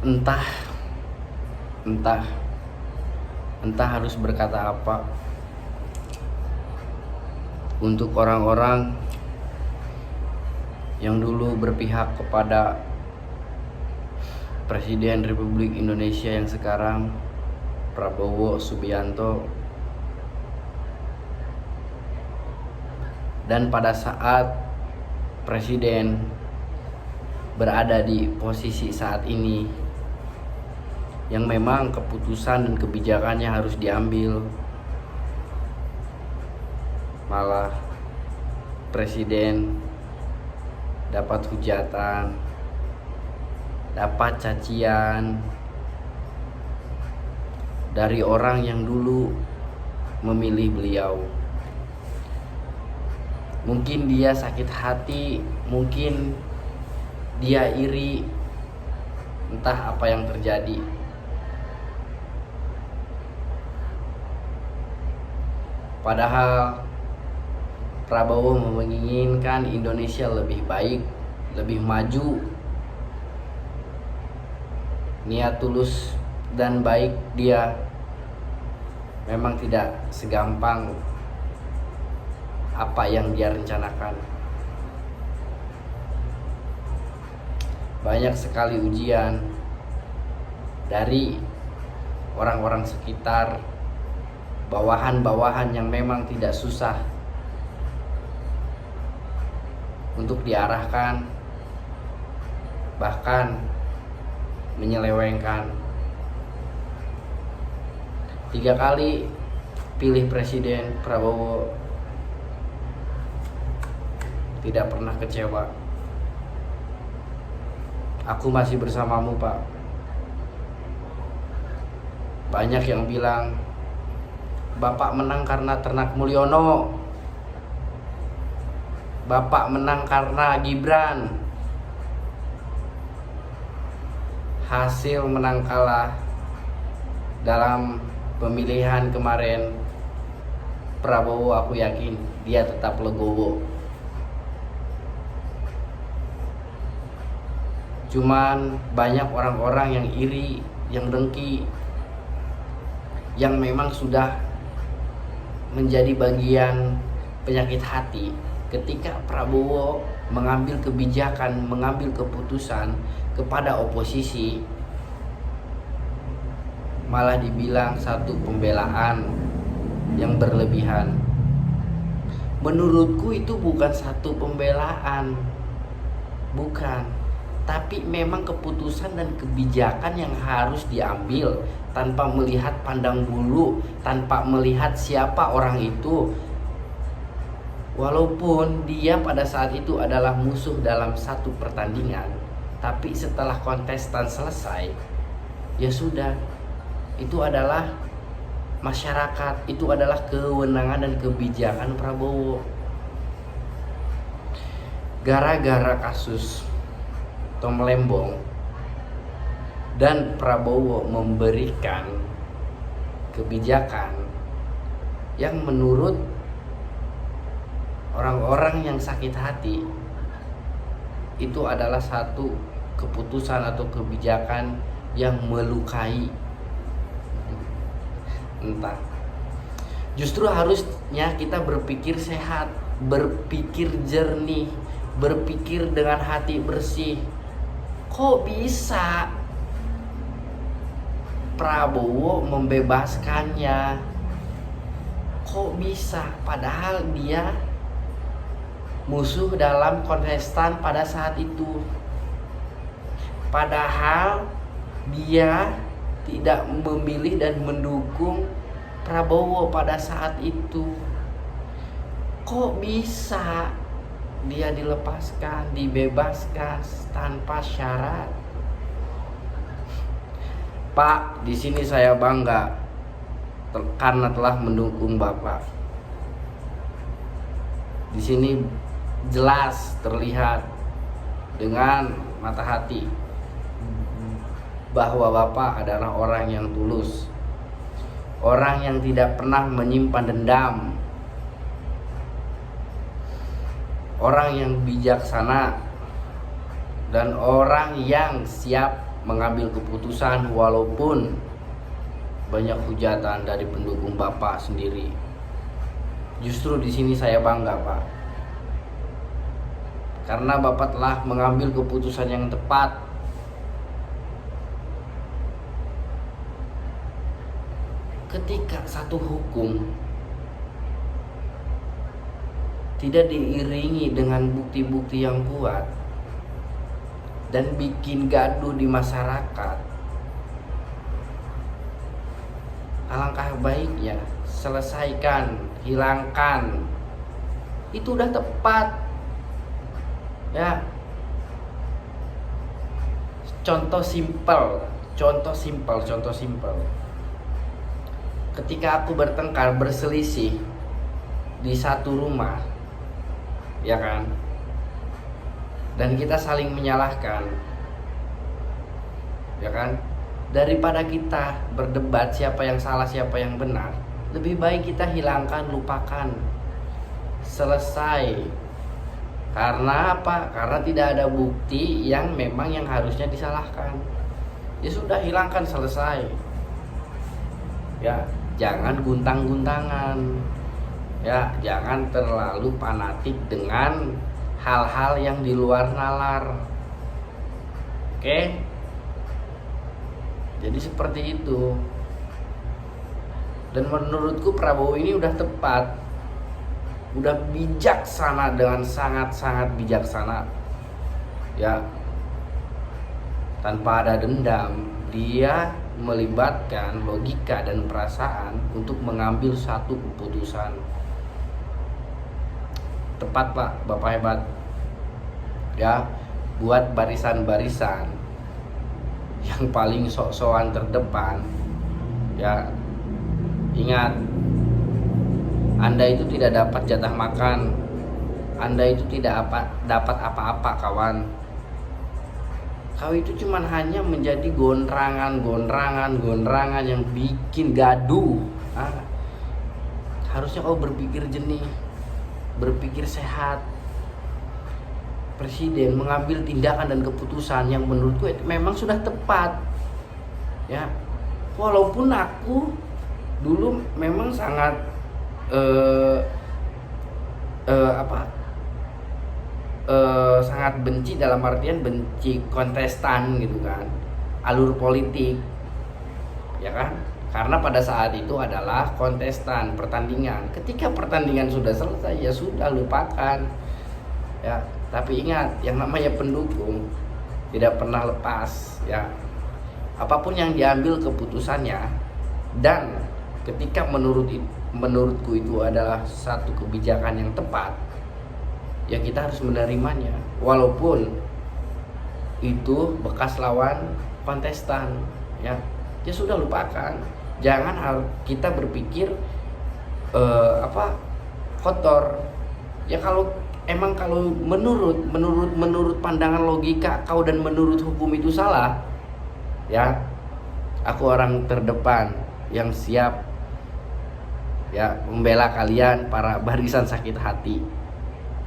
entah entah entah harus berkata apa untuk orang-orang yang dulu berpihak kepada Presiden Republik Indonesia yang sekarang, Prabowo Subianto. Dan pada saat Presiden berada di posisi saat ini, yang memang keputusan dan kebijakannya harus diambil, malah Presiden dapat hujatan, dapat cacian dari orang yang dulu memilih beliau. Mungkin dia sakit hati, mungkin dia iri, entah apa yang terjadi. Padahal Prabowo menginginkan Indonesia lebih baik, lebih maju. Niat tulus dan baik dia memang tidak segampang apa yang dia rencanakan. Banyak sekali ujian dari orang-orang sekitar, bawahan-bawahan yang memang tidak susah untuk diarahkan, bahkan menyelewengkan. 3 kali pilih presiden, Prabowo tidak pernah kecewa. Aku masih bersamamu, Pak. Banyak yang bilang Bapak menang karena Ternak Mulyono, Bapak menang karena Gibran. Hasil menang kalah dalam pemilihan kemarin, Prabowo aku yakin dia tetap legowo. Cuman banyak orang-orang yang iri, yang dengki, yang memang sudah menjadi bagian penyakit hati ketika Prabowo mengambil kebijakan, mengambil keputusan kepada oposisi, malah dibilang satu pembelaan yang berlebihan. Menurutku itu bukan satu pembelaan, bukan, tapi memang keputusan dan kebijakan yang harus diambil tanpa melihat pandang bulu, tanpa melihat siapa orang itu. Walaupun dia pada saat itu adalah musuh dalam satu pertandingan, tapi setelah kontestan selesai, ya sudah, itu adalah masyarakat, itu adalah kewenangan dan kebijakan Prabowo. Gara-gara kasus Tom Lembong dan Prabowo memberikan kebijakan yang menurut orang-orang yang sakit hati itu adalah satu keputusan atau kebijakan yang melukai. Entah, justru harusnya kita berpikir sehat, berpikir jernih, berpikir dengan hati bersih. Kok bisa Prabowo membebaskannya? Kok bisa? Padahal dia musuh dalam kontestan pada saat itu. Padahal dia tidak memilih dan mendukung Prabowo pada saat itu. Kok bisa dia dilepaskan, dibebaskan tanpa syarat? Pak, di sini saya bangga karena telah mendukung Bapak. Di sini jelas terlihat dengan mata hati bahwa Bapak adalah orang yang tulus, orang yang tidak pernah menyimpan dendam, orang yang bijaksana, dan orang yang siap mengambil keputusan walaupun banyak hujatan dari pendukung Bapak sendiri. Justru di sini saya bangga, Pak. Karena Bapak telah mengambil keputusan yang tepat. Ketika satu hukum tidak diiringi dengan bukti-bukti yang kuat dan bikin gaduh di masyarakat, alangkah baiknya selesaikan, hilangkan. Itu udah tepat. Ya. Contoh simpel. Ketika aku bertengkar, berselisih di satu rumah, ya kan? Dan kita saling menyalahkan, ya kan? Daripada kita berdebat siapa yang salah, siapa yang benar, lebih baik kita hilangkan, lupakan, selesai. Karena apa? Karena tidak ada bukti yang memang yang harusnya disalahkan. Ya sudah, hilangkan, selesai. Ya, jangan guntang-guntangan. Ya, jangan terlalu fanatik dengan hal-hal yang di luar nalar. Oke? Jadi seperti itu. Dan menurutku Prabowo ini udah tepat. Udah bijaksana, dengan sangat-sangat bijaksana. Ya. Tanpa ada dendam, dia melibatkan logika dan perasaan untuk mengambil satu keputusan. Tepat, Pak. Bapak hebat. Ya, buat barisan-barisan yang paling sok-sokan terdepan, ya, ingat, Anda itu tidak dapat jatah makan. Anda itu tidak dapat apa-apa, kawan. Kau itu cuman hanya menjadi gondrangan yang bikin gaduh. Harusnya kau berpikir jernih, berpikir sehat. Presiden mengambil tindakan dan keputusan yang menurutku memang sudah tepat. Ya, walaupun aku dulu memang sangat sangat benci, dalam artian benci kontestan gitu kan, alur politik, ya kan, karena pada saat itu adalah kontestan, pertandingan. Ketika pertandingan sudah selesai, ya sudah, lupakan, ya. Tapi ingat, yang namanya pendukung tidak pernah lepas, ya, apapun yang diambil keputusannya, dan ketika menurutku itu adalah satu kebijakan yang tepat, ya kita harus menerimanya, walaupun itu bekas lawan kontestan, ya sudah, lupakan. Jangan kita berpikir kotor. Ya kalau menurut pandangan logika kau dan menurut hukum itu salah, ya aku orang terdepan yang siap, ya, membela kalian para barisan sakit hati.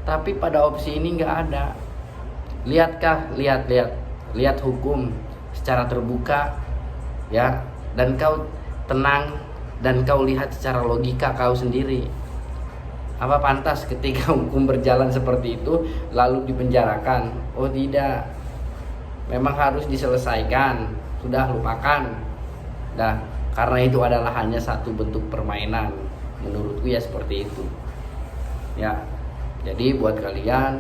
Tapi pada opsi ini nggak ada. Lihat hukum secara terbuka, ya, dan kau tenang, dan kau lihat secara logika kau sendiri. Apa pantas ketika hukum berjalan seperti itu lalu dipenjarakan? Oh tidak, memang harus diselesaikan. Sudah, lupakan. Nah, karena itu adalah hanya satu bentuk permainan, menurutku ya seperti itu. Ya, jadi buat kalian,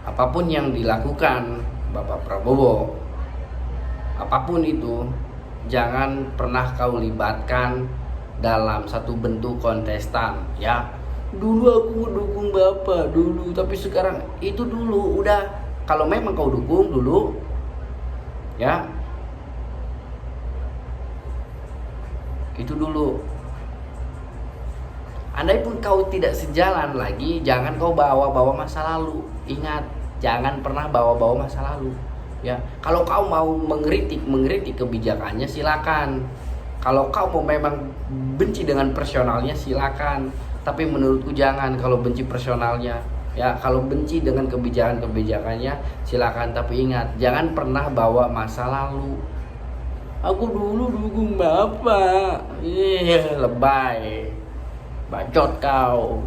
apapun yang dilakukan Bapak Prabowo, apapun itu, jangan pernah kau libatkan dalam satu bentuk kontestan, ya. Dulu aku dukung Bapak dulu, tapi sekarang itu dulu, udah. Kalau memang kau dukung dulu, ya, itu dulu. Andai pun kau tidak sejalan lagi, jangan kau bawa-bawa masa lalu. Ingat, jangan pernah bawa-bawa masa lalu, ya. Kalau kau mau mengkritik kebijakannya, silakan. Kalau kau mau memang benci dengan personalnya, silakan. Tapi menurutku jangan. Kalau benci personalnya, Ya, kalau benci dengan kebijakan-kebijakannya silakan, tapi ingat jangan pernah bawa masa lalu. Aku dulu dukung bapak. Iya, lebay, bacot kau.